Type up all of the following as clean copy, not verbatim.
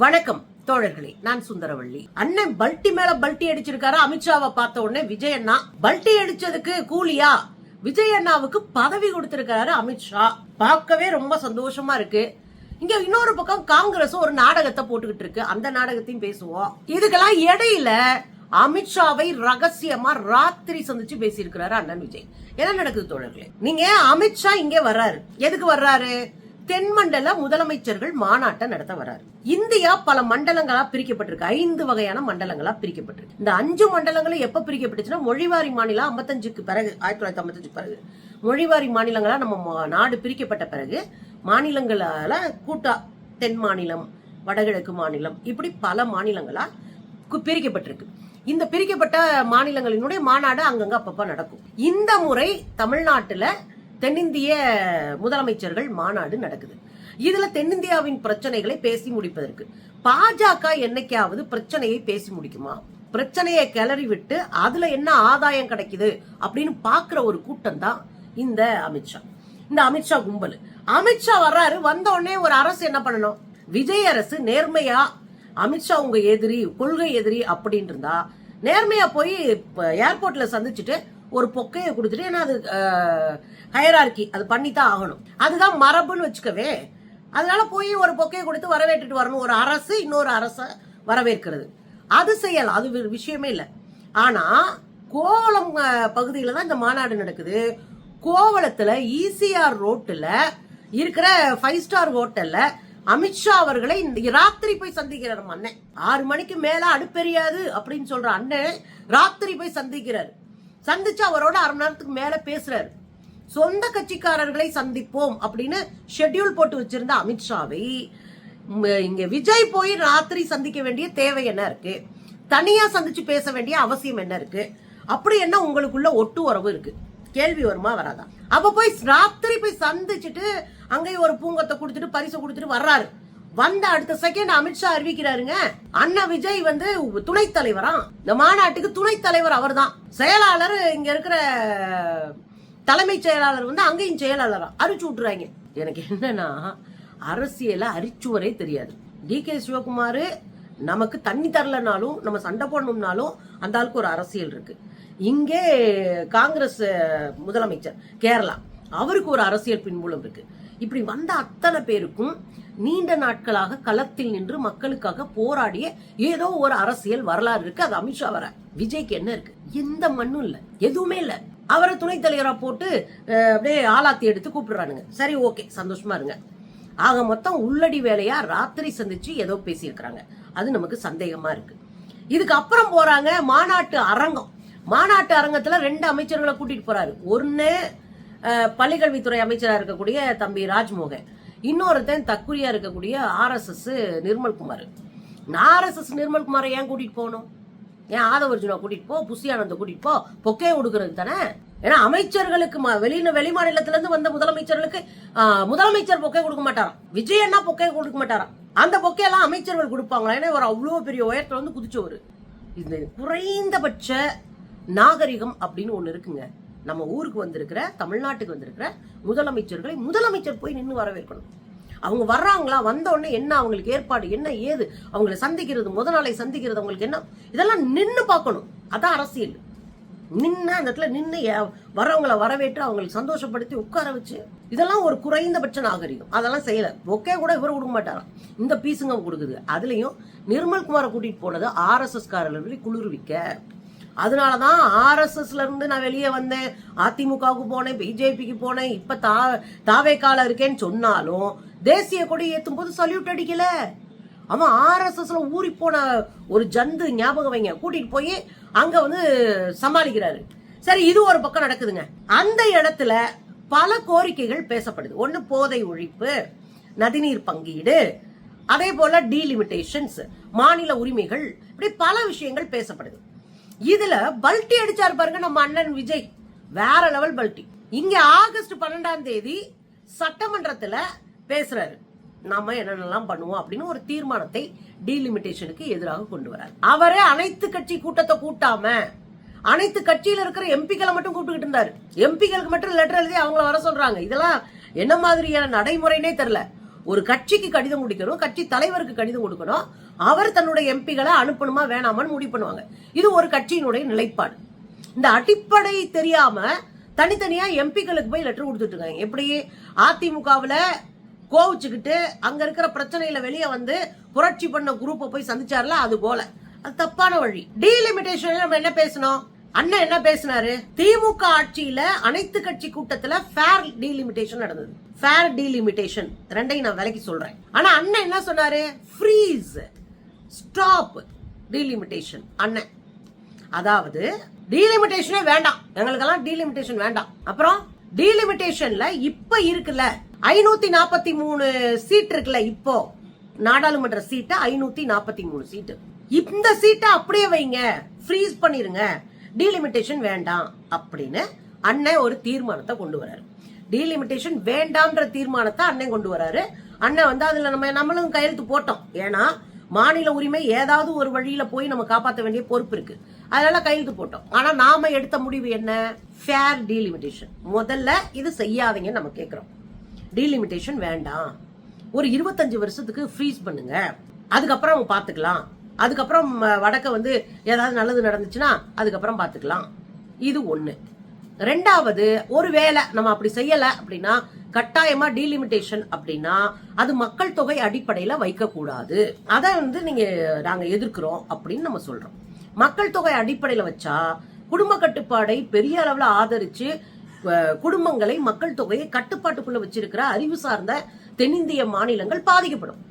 வணக்கம் தோழர்களே, நான் சுந்தரவள்ளி. அண்ணன் பல்ட்டி மேல பல்ட்டி அடிச்சிருக்காரு. அமித்ஷாவை பார்த்த உடனே விஜய் அண்ணா பல்ட்டி அடிச்சதுக்கு கூலியா விஜய் அண்ணாவுக்கு பதவி கொடுத்திருக்காரு அமித்ஷா. பார்க்கவே ரொம்ப சந்தோஷமா இருக்கு. இங்க இன்னொரு பக்கம் காங்கிரஸ் ஒரு நாடகத்தை போட்டுக்கிட்டு இருக்கு. அந்த நாடகத்தையும் பேசுவோம். இதுக்கெல்லாம் இடையில அமித்ஷாவை ரகசியமா ராத்திரி சந்திச்சு பேசியிருக்கிறாரு அண்ணன் விஜய். என்ன நடக்குது தோழர்களே? நீங்க அமித்ஷா இங்க வர்றாரு. எதுக்கு வர்றாரு? தென்மண்டல முதலமைச்சர்கள் மாநாட்டை நடத்த வராரு. இந்தியா பல மண்டலங்களா பிரிக்கப்பட்டிருக்கு. 5 வகையான மண்டலங்களா பிரிக்கப்பட்டிருக்கு. இந்த 5 மண்டலங்களும் எப்ப பிரிக்கப்பட்டுச்சுன்னா மொழிவாரி மாநிலம் 55க்கு பிறகு, 1955 பிறகு மொழிவாரி மாநிலங்களா நம்ம நாடு பிரிக்கப்பட்ட பிறகு மாநிலங்களால கூட்டா தென் மாநிலம், வடகிழக்கு மாநிலம், இப்படி பல மாநிலங்களா பிரிக்கப்பட்டிருக்கு. இந்த பிரிக்கப்பட்ட மாநிலங்களினுடைய மாநாடு அங்கங்க அப்பப்ப நடக்கும். இந்த முறை தமிழ்நாட்டுல தென்னிந்திய முதலமைச்சர்கள் மாநாடு நடக்குது. இதுல தென்னிந்தியாவின் பிரச்சனைகளை பேசி முடிப்பதற்கு பாஜக என்னைக்காவது பிரச்சனையை பேசி முடிக்குமா? பிரச்சனையை கிளறி விட்டு அதுல என்ன ஆதாயம் கிடைக்குது அப்படின்னு பாக்குற ஒரு கூட்டம் தான் இந்த அமித்ஷா. இந்த அமித்ஷா கும்பல். அமித்ஷா வர்றாரு. வந்த உடனே ஒரு அரசு என்ன பண்ணணும்? விஜய் அரசு நேர்மையா, அமித்ஷா உங்க எதிரி, கொள்கை எதிரி அப்படின்னு இருந்தா நேர்மையா போய் ஏர்போர்ட்ல சந்திச்சுட்டு ஒரு பொக்கையை கொடுத்துட்டு, ஏன்னா அது ஹையரார்கி, அது பண்ணித்தான் ஆகணும், அதுதான் மரபுன்னு வச்சுக்கவே. அதனால போய் ஒரு பொக்கையை கொடுத்து வரவேற்றுட்டு வரணும். ஒரு அரசு இன்னொரு அரச வரவேற்கிறது, அது செய்யலாம், அது விஷயமே இல்லை. ஆனா கோவளம் பகுதியில தான் இந்த மாநாடு நடக்குது. கோவளத்துல ஈசிஆர் ரோட்டுல இருக்கிற 5 ஸ்டார் ஹோட்டல்ல அமித்ஷா அவர்களை ராத்திரி போய் சந்திக்கிறார். அண்ணன் 6 மணிக்கு மேல அடுப்பெரியாது அப்படின்னு சொல்ற அண்ணன் ராத்திரி போய் சந்திக்கிறாரு. சந்திச்சு அவரோட 1/2 மணி நேரத்துக்கு மேல பேசுறாரு. சொந்த கட்சிக்காரர்களை சந்திப்போம் அப்படின்னு ஷெட்யூல் போட்டு வச்சிருந்த அமித்ஷாவை இங்க விஜய் போய் ராத்திரி சந்திக்க வேண்டிய தேவை என்ன இருக்கு? தனியா சந்திச்சு பேச வேண்டிய அவசியம் என்ன இருக்கு? அப்படி என்ன உங்களுக்குள்ள ஒட்டு உறவு இருக்கு? கேள்வி வருமா வராதா? அப்ப போய் ராத்திரி போய் சந்திச்சுட்டு அங்கே ஒரு பூங்கத்தை கொடுத்துட்டு பரிசு கொடுத்துட்டு வர்றாரு. வந்த அடுத்த செகண்ட் அமித்ஷா அறிவிக்கிறாருங்க, அண்ணா விஜய் துணைத் தலைவரா, இந்த மாநாட்டுக்கு துணைத் தலைவர் அவர் தான், செயலாளர் இங்க இருக்கிற தலைமைச் செயலாளர் அங்கேயும் செயலாளரா அறிச்சு விட்டுறாங்க. எனக்கு என்னன்னா, அரசியல அரிச்சுவரே தெரியாது. DK சிவகுமார் நமக்கு தண்ணி தரலனாலும், நம்ம சண்டை போடணும்னாலும் அந்த ஆளுக்கு ஒரு அரசியல் இருக்கு. இங்கே காங்கிரஸ் முதலமைச்சர் கேரளா, அவருக்கு ஒரு அரசியல் பின்புலம் இருக்கு. இப்படி வந்த அத்தனை பேருக்கும் நீண்ட நாட்களாக களத்தில் நின்று மக்களுக்காக போராடிய ஏதோ ஒரு அரசியல் வரலாறு இருக்கு. அது அமித்ஷா வர. விஜய்க்கு என்ன இருக்கு? எந்த மண்ணும் இல்ல, எதுவுமே இல்ல. அவரை துணைத் தலைவரா போட்டு அப்படியே ஆளாத்தி எடுத்து கூப்பிடுறானுங்க. சரி, ஓகே, சந்தோஷமா இருங்க. ஆக மொத்தம் உள்ளடி வேலையா ராத்திரி சந்திச்சு ஏதோ பேசியிருக்கிறாங்க. அது நமக்கு சந்தேகமா இருக்கு. இதுக்கு அப்புறம் போறாங்க மாநாட்டு அரங்கம். மாநாட்டு அரங்கத்துல 2 அமைச்சர்களை கூட்டிட்டு போறாரு. ஒன்னு பள்ளிக்கல்வித்துறை அமைச்சரா இருக்கக்கூடிய தம்பி ராஜ்மோகன், இன்னொருத்தன் தக்குரியா இருக்கக்கூடிய RSS நிர்மல்குமார். RSS நிர்மல்குமாரை ஏன் கூட்டிட்டு போகணும்? ஏன் ஆதவர்ஜுனா கூட்டிட்டு போ, புஷி ஆனந்த கூட்டிட்டு போ, பொக்கையை கொடுக்கறது தானே. ஏன்னா அமைச்சர்களுக்கு வெளி மாநிலத்துல இருந்து வந்த முதலமைச்சர்களுக்கு முதலமைச்சர் பொக்கை கொடுக்க மாட்டாராம், விஜய் அண்ணா பொக்கையை கொடுக்க மாட்டாராம். அந்த பொக்கையெல்லாம் அமைச்சர்கள் கொடுப்பாங்களா? ஏன்னா ஒரு அவ்வளவு பெரிய உயரத்துல குதிச்சவரு. இந்த குறைந்தபட்ச நாகரிகம் அப்படின்னு ஒண்ணு இருக்குங்க. நம்ம ஊருக்கு வந்திருக்கிற, தமிழ்நாட்டுக்கு வந்திருக்கிற முதலமைச்சர்களை முதலமைச்சர் போய் நின்று வரவேற்கணும். அவங்க வர்றாங்களா, வந்த உடனே என்ன அவங்களுக்கு ஏற்பாடு, என்ன ஏது, அவங்களை சந்திக்கிறது, முத நாளை சந்திக்கிறது, அவங்களுக்கு என்ன, இதெல்லாம் நின்று பார்க்கணும். அதான் அரசியல். நின்று அந்த இடத்துல நின்று வரவங்களை வரவேற்று அவங்களுக்கு சந்தோஷப்படுத்தி உட்கார வச்சு, இதெல்லாம் ஒரு குறைந்தபட்ச நாகரிகம். அதெல்லாம் செய்யல. ஒக்கே கூட இவரை கொடுக்க மாட்டாராம், இந்த பீஸுங்க கொடுக்குது. அதுலயும் நிர்மல்குமாரை கூட்டிட்டு போனது RSS காரர்களை குளிர்விக்க. அதனாலதான் RSSல இருந்து நான் வெளியே வந்தேன், அதிமுகவுக்கு போனேன், பிஜேபிக்கு போனேன், இப்ப தாவேக்கால இருக்கேன்னு சொன்னாலும் தேசிய கொடி ஏத்தும் போது சல்யூட் அடிக்கல. அவன் RSSல ஊறி போன ஒரு ஜந்து, ஞாபகம் வைங்க, கூட்டிட்டு போய் அங்க சமாளிக்கிறாரு. சரி, இது ஒரு பக்கம் நடக்குதுங்க. அந்த இடத்துல பல கோரிக்கைகள் பேசப்படுது. ஒண்ணு போதை ஒழிப்பு, நதிநீர் பங்கீடு, அதே போல டீலிமிட்டேஷன்ஸ், மாநில உரிமைகள், இப்படி பல விஷயங்கள் பேசப்படுது. இதுல பல்ட்டி அடிச்சாரு பாருங்க நம்ம அண்ணன் விஜய், வேற லெவல் பல்ட்டி. இங்க ஆகஸ்ட் 12ஆம் தேதி சட்டமன்றத்துல பேசுறாரு, நாம என்னென்னலாம் பண்ணுவோம் அப்படின்னு ஒரு தீர்மானத்தை டீலிமிட்டேஷனுக்கு எதிராக கொண்டு வராரு. அவரே அனைத்து கட்சி கூட்டத்தை கூட்டாம அனைத்து கட்சியில இருக்கிற எம்பிக்களை மட்டும் கூப்பிட்டுக்கிட்டு இருந்தாரு. எம்பிக்களுக்கு மட்டும் லெட்டர் எழுதி அவங்கள வர சொல்றாங்க. இதெல்லாம் என்ன மாதிரியான நடைமுறைனே தெரியல. ஒரு கட்சிக்கு கடிதம் கொடுக்கணும், கட்சி தலைவருக்கு கடிதம் கொடுக்கணும், அவர் தன்னுடைய எம்பிகளை அனுப்பணுமா வேணாமான்னு முடிவு பண்ணுவாங்க. இது ஒரு கட்சியினுடைய நிலைப்பாடு. இந்த அடிப்படை தெரியாம தனித்தனியா எம்பிக்களுக்கு போய் லெட்டர் கொடுத்துட்டு இருக்காங்க. எப்படி அதிமுகவுல கோவிச்சுக்கிட்டு அங்க இருக்கிற பிரச்சனையில வெளியே வந்து புரட்சி பண்ண குரூப்பை போய் சந்திச்சார்ல, அது போல அது தப்பான வழி. டீலிமிட்டேஷன் நம்ம என்ன பேசணும்? அண்ணன் என்ன பேசினாரு? திமுக ஆட்சியில அனைத்து கட்சி கூட்டத்துல ஃபேர் டீலிமிட்டேஷன் நடந்தது. ஃபேர் டீலிமிட்டேஷன் ரெண்டையும் நான் விலைக்கு சொல்றேன். ஆனா அண்ணன் என்ன சொன்னாரு? Freeze, stop delimitation. அண்ணன் அதாவது டீலிமிட்டேஷனே வேண்டாம், எங்களுக்கெல்லாம் டீலிமிட்டேஷன் வேண்டாம். அப்புறம் டீலிமிட்டேஷன்ல இப்ப இருக்குல்ல 543 சீட் இருக்குல்ல, இப்போ நாடாளுமன்ற சீட்டு 543 சீட்டு, இந்த சீட்டை அப்படியே வைங்க, ஃப்ரீஸ் பண்ணிருங்க, டீலிமிட்டேஷன் வேண்டாம் அப்படின்னு அண்ணன் ஒரு தீர்மானத்தை கொண்டு வராரு. டீலிமிட்டேஷன் வேண்டாம்ன்ற தீர்மானத்தை அண்ணன் கொண்டு வராரு. அண்ணன் வந்து அதுல நம்மளும் கையெழுத்து போட்டோம். ஏன்னா மாநில உரிமை ஏதாவது ஒரு வழியில போய் நம்ம காப்பாற்ற வேண்டிய பொறுப்பு இருக்கு, அதனால கையெழுத்து போட்டோம். ஆனா நாம எடுத்த முடிவு என்ன? Fair delimitation. முதல்ல இது செய்யாதீங்க நம்ம கேட்கிறோம். டீலிமிட்டேஷன் வேண்டாம், ஒரு 25 வருஷத்துக்கு ஃப்ரீஸ் பண்ணுங்க, அதுக்கப்புறம் பாத்துக்கலாம், அதுக்கப்புறம் வடக்க வந்து ஏதாவது நல்லது நடந்துச்சுன்னா அதுக்கப்புறம் பாத்துக்கலாம். இது ஒண்ணு. ரெண்டாவது, ஒருவேளை நம்ம அப்படி செய்யல அப்படின்னா கட்டாயமா டீலிமிட்டேஷன் அப்படின்னா அது மக்கள் தொகை அடிப்படையில வைக்க கூடாது. அதை வந்து நாங்க எதிர்க்கிறோம் அப்படின்னு நம்ம சொல்றோம். மக்கள் தொகை அடிப்படையில வச்சா குடும்ப கட்டுப்பாடை பெரிய அளவுல ஆதரிச்சு குடும்பங்களை மக்கள் தொகையை கட்டுப்பாட்டுக்குள்ள வச்சிருக்கிற அறிவு சார்ந்த தென்னிந்திய மாநிலங்கள் பாதிக்கப்படும்.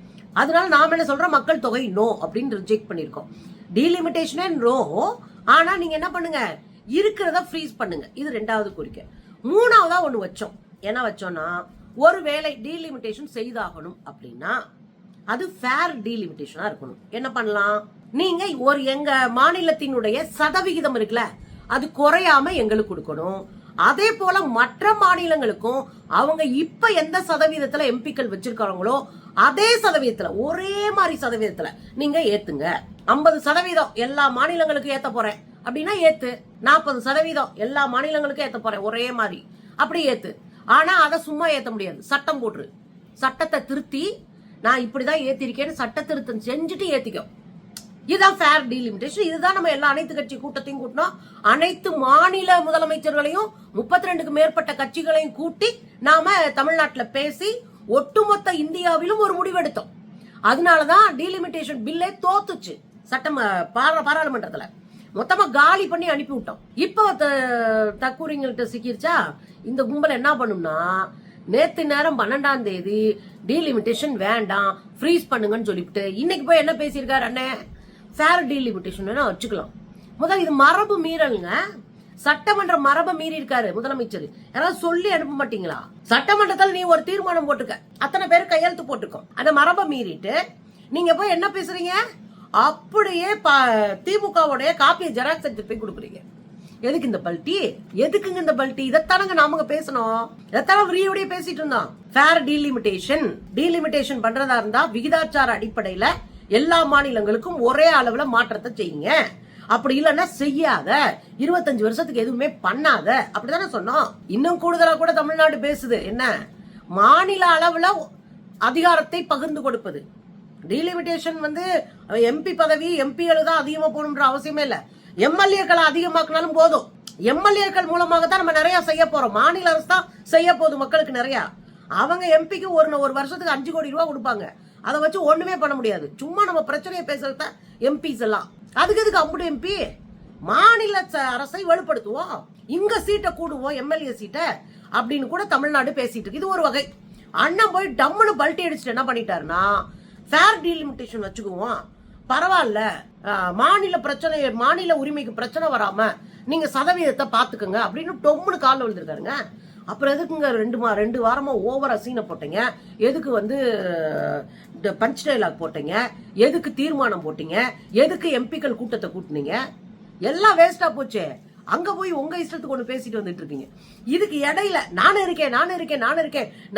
அதனால நாம என்ன சொல்றோம்? மக்கள் தொகை நோ அப்படின்னு ரிஜெக்ட் பண்ணிருக்கோம். டீலிமிட்டேஷனே நோ, ஆனா நீங்க என்ன பண்ணுங்க, இருக்கிறத ஃப்ரீஸ் பண்ணுங்க. இது ரெண்டாவது கோரிக்கை. மூணாவதா ஒண்ணு வச்சோம். என்ன வச்சோம்னா, ஒருவேளை டீலிமிட்டேஷன் செய்தாகணும் அப்படின்னா அது ஃபேர் டீலிமிட்டேஷனா இருக்கணும். என்ன பண்ணலாம்? நீங்க ஒரு எங்க மாநிலத்தினுடைய சதவிகிதம் இருக்குல்ல, அது குறையாம எங்களுக்கு கொடுக்கணும். அதே போல மற்ற மாநிலங்களுக்கும் அவங்க இப்ப எந்த சதவீதத்துல எம்பிக்கள் வச்சிருக்காங்களோ அதே சதவீதத்துல, ஒரே மாதிரி சதவீதத்துல நீங்க ஏத்துங்க. 50% எல்லா மாநிலங்களுக்கும் ஏத்த போறேன் அப்படின்னா ஏத்து. 40% எல்லா மாநிலங்களுக்கும் ஏத்த போறேன் ஒரே மாதிரி, அப்படி ஏத்து. ஆனா அதை சும்மா ஏத்த முடியாது, சட்டம் போட்டுரு. சட்டத்தை திருத்தி நான் இப்படிதான் ஏத்திருக்கேன்னு சட்ட திருத்தம் செஞ்சுட்டு ஏத்திக்கோ. இதுதான் ஃபேர் டீலிமிட்டேஷன். இதுதான் நம்ம எல்லா அனைத்து கட்சி கூட்டத்தையும் கூட்டினோம். அனைத்து மாநில முதலமைச்சர்களையும் 32க்கு மேற்பட்ட கட்சிகளையும் கூட்டி நாம தமிழ்நாட்டுல பேசி ஒட்டுமொத்த இந்தியாவிலும் ஒரு முடிவெடுத்தோம். அதனாலதான் டீலிமிட்டேஷன் பில்லே தோத்துச்சு சட்டம் பாராளுமன்றத்துல. மொத்தமா காலி பண்ணி அனுப்பி விட்டோம். இப்போ தக்கூரிங்கள்ட்ட சிக்கிருச்சா இந்த கும்பல் என்ன பண்ணும்னா, நேத்து நேரம் 12ஆம் தேதி டீலிமிட்டேஷன் வேண்டாம் ஃப்ரீஸ் பண்ணுங்கன்னு சொல்லிவிட்டு இன்னைக்கு போய் என்ன பேசியிருக்காரு அண்ணன்? ஃபேர் டீலிமிட்டேஷன் வேணா வச்சுக்கலாம். முதல் இது மரபு மீறலுங்க. சட்டமன்ற மரபை மீறி இருக்காரு முதலமைச்சர். யாராவது சொல்லி அனுப்ப மாட்டீங்களா? சட்டமன்றத்தில் நீ ஒரு தீர்மானம் போட்டுக்க, அத்தனை பேர் கையெழுத்து போட்டுக்கோ. அந்த மரபை மீறிட்டு நீங்க போய் என்ன பேசுறீங்க? அப்படியே திமுகவுடைய காப்பியை ஜெராக்ஸ் எடுத்து போய் கொடுக்குறீங்க. எதுக்கு இந்த பல்ட்டி? எதுக்குங்க இந்த பல்ட்டி? இதைத்தானங்க நாம பேசணும், இதைத்தான ஃப்ரீயோடய பேசிட்டு இருந்தோம். ஃபேர் டீலிமிட்டேஷன் பண்றதா இருந்தா விகிதாச்சார அடிப்படையில எல்லா மாநிலங்களுக்கும் ஒரே அளவுல மாற்றத்தை செய்யுங்க. அப்படி இல்லைன்னா செய்யாத, 25 வருஷத்துக்கு எதுவுமே பண்ணாத, அப்படித்தானே சொன்னோம். இன்னும் கூடுதலா கூட தமிழ்நாடு பேசுது. என்ன? மாநில அளவுல அதிகாரத்தை பகிர்ந்து கொடுப்பது. டீலிமிட்டேஷன் வந்து எம்பி பதவி எம்பிகளுக்கு தான் அதிகமா போகணும்ன்ற அவசியமே இல்ல. எம்எல்ஏக்களை அதிகமாக்கினாலும் போதும். எம்எல்ஏக்கள் மூலமாக தான் நம்ம நிறைய செய்ய போறோம். மாநில அரசு தான் செய்ய போகுது மக்களுக்கு நிறைய. அவங்க எம்பிக்கு ஒரு வருஷத்துக்கு 5 கோடி ரூபாய் கொடுப்பாங்க. அதை வச்சு ஒண்ணுமே பண்ண முடியாது. சும்மா நம்ம பிரச்சனையை பேசுறத எம்பிஸ் எல்லாம். அதுக்கு எதுக்கு அம்புடு எம்பி? மாநில அரசை வலுப்படுத்துவோம், இங்க சீட்டை கூடுவோம், எம்எல்ஏ சீட்டை அப்படின்னு கூட தமிழ்நாடு பேசிட்டு இருக்கு. இது ஒரு வகை. அண்ணன் போய் டம்முன்னு பல்ட்டி அடிச்சுட்டு என்ன பண்ணிட்டாருன்னா, ஃபேர் டீலிமிட்டேஷன் வச்சுக்குவோம், பரவாயில்ல, மாநில பிரச்சனை, மாநில உரிமைக்கு பிரச்சனை வராம நீங்க சதவீதத்தை பாத்துக்கோங்க அப்படின்னு டொம்முன்னு காலில் விழுந்திருக்காருங்க. அப்புறம் எதுக்குங்க 2 வாரமா ஓவரா சீனை போட்டீங்க? எதுக்கு வந்து பஞ்ச் டைலாக் போட்டீங்க? எதுக்கு தீர்மானம் போட்டீங்க? எதுக்கு எம்பிக்கள் கூட்டத்தை கூட்டினீங்க? எல்லாம் வேஸ்டா போச்சே. அங்க போய் உங்க இஷ்டத்துக்கு ஒண்ணு பேசிட்டு வந்துட்டு இருக்கீங்க. இதுக்கு இடையில நானும் இருக்கேன்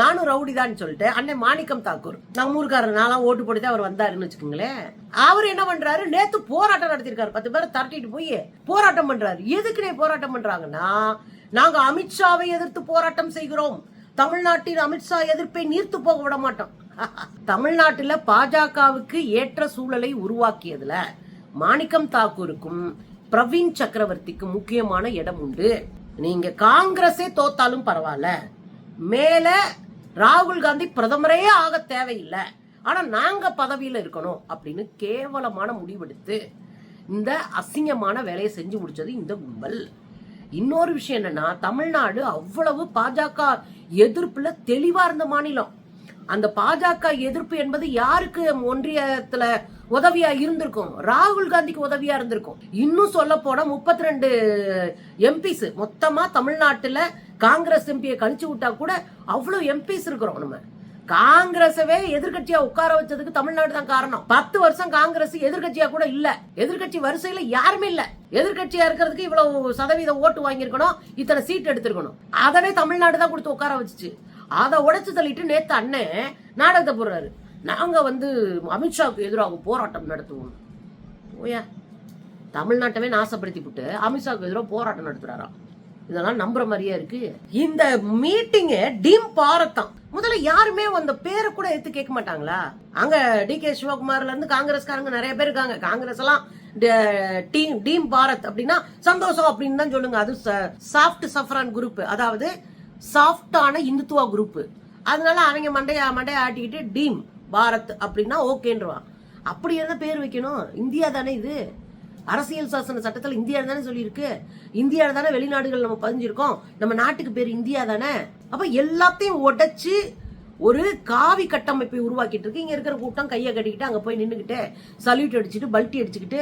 நானும் ரவுடிதான் சொல்லிட்டு அண்ணன் மாணிக்கம் தாக்கூர், நம்ம ஊருக்காரர் நாளாம் ஓட்டு போட்டு அவர் வந்தாருன்னு வச்சுக்கோங்களேன். அவர் என்ன பண்றாரு? நேத்து போராட்டம் நடத்திருக்காரு. 10 பேரை தரட்டிட்டு போய் போராட்டம் பண்றாரு. எதுக்குனே போராட்டம் பண்றாங்கன்னா, நாங்க அமித்ஷாவை எதிர்த்து போராட்டம் செய்கிறோம், தமிழ்நாட்டின் அமித்ஷா எதிர்ப்பை நீர்த்து போக விட மாட்டோம். தமிழ்நாட்டுல பாஜகவுக்கு ஏற்ற சூழலை உருவாக்கியதுல மாணிக்கம் தாக்கூருக்கும் பிரவீன் சக்கரவர்த்திக்கும் முக்கியமான இடம் உண்டு. நீங்க காங்கிரஸே தோத்தாலும் பரவாயில்ல, மேல ராகுல் காந்தி பிரதமரே ஆக தேவையில்லை, ஆனா நாங்க பதவியில இருக்கணும் அப்படின்னு கேவலமான முடிவெடுத்து இந்த அசிங்கமான வேலையை செஞ்சு முடிச்சது இந்த கும்பல். இன்னொரு விஷயம் என்னன்னா, தமிழ்நாடு அவ்வளவு பாஜக எதிர்ப்புல தெளிவா இருந்த மாநிலம். அந்த பாஜக எதிர்ப்பு என்பது யாருக்கு ஒன்றியத்துல உதவியா இருந்திருக்கும்? ராகுல் காந்திக்கு உதவியா இருந்திருக்கும். இன்னும் சொல்ல போனா 32 எம்பிஸ் மொத்தமா தமிழ்நாட்டுல காங்கிரஸ் எம்பியை கழிச்சு விட்டா கூட அவ்வளவு எம்பிஸ் இருக்கிறோம். நம்ம காங்கிரஸவே எதிர்கட்சியா உட்கார வச்சதுக்கு தமிழ்நாடு தான் காரணம். 10 வருஷம் காங்கிரஸ் எதிர்கட்சியா கூட இல்ல, எதிர்கட்சி வரிசையில யாருமே இல்ல. எதிர்கட்சியா இருக்கிறதுக்கு இவ்வளவு சதவீதம் ஓட்டு வாங்கியிருக்கணும், இத்தனை சீட் எடுத்திருக்கணும். அதவே தமிழ்நாடு தான் கொடுத்து உட்கார வச்சுச்சு. அதை உடைச்சு தள்ளிட்டு நேத்து அண்ணன் நாடகத்தை போடுறாரு, நாங்க அமித்ஷாவுக்கு எதிராக போராட்டம் நடத்துவோம். ஓயா, தமிழ்நாட்டவே நாசப்படுத்தி விட்டு அமித்ஷாவுக்கு எதிராக போராட்டம் நடத்துறாராம். இதெல்லாம் நம்புற மாதிரியா இருக்கு? இந்த மீட்டிங் டீம் பாரத்தான். முதல்ல யாருமே அந்த பேரை கூட எடுத்து கேட்க மாட்டாங்களா? அங்க DK சிவகுமார்ல இருந்து காங்கிரஸ்காரங்க நிறைய பேர் இருக்காங்க. காங்கிரஸ் எல்லாம் டீம் பாரத் அப்படின்னா சந்தோஷம் அப்படின்னு தான் சொல்லுங்க. அது சாஃப்ட் சஃப்ரான் குரூப், அதாவது சாஃப்டான இந்துத்துவா குரூப். அதனால அவங்க மண்டைய ஆட்டிக்கிட்டு டீம் பாரத் அப்படின்னா ஓகேன்றான். அப்படி என்ன பேர் வைக்கணும்? இந்தியா தானே இது, அரசியல் சாசன சட்டத்தில் இந்தியா தானே சொல்லியிருக்கு. இந்தியா தானே வெளிநாடுகள் நம்ம பதிஞ்சிருக்கோம், நம்ம நாட்டுக்கு பேர் இந்தியா தானே. அப்ப எல்லாத்தையும் உடைச்சு ஒரு காவி கட்டமைப்பை உருவாக்கிட்டு இருக்கு. இங்க இருக்கிற கூட்டம் கையை கட்டிக்கிட்டு அங்க போய் நின்னுக்கிட்டு சல்யூட் அடிச்சுட்டு பல்ட்டி அடிச்சுக்கிட்டு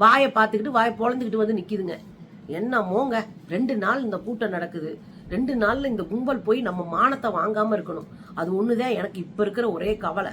வாயை பார்த்துக்கிட்டு வாயை பொழந்துக்கிட்டு வந்து நிக்குதுங்க. என்னமோங்க 2 நாள் இந்த கூட்டம் நடக்குது. 2 நாள்ல இந்த கும்பல் போய் நம்ம மானத்தை வாங்காம இருக்கணும். அது ஒண்ணுதான் எனக்கு இப்ப இருக்கிற ஒரே கவலை.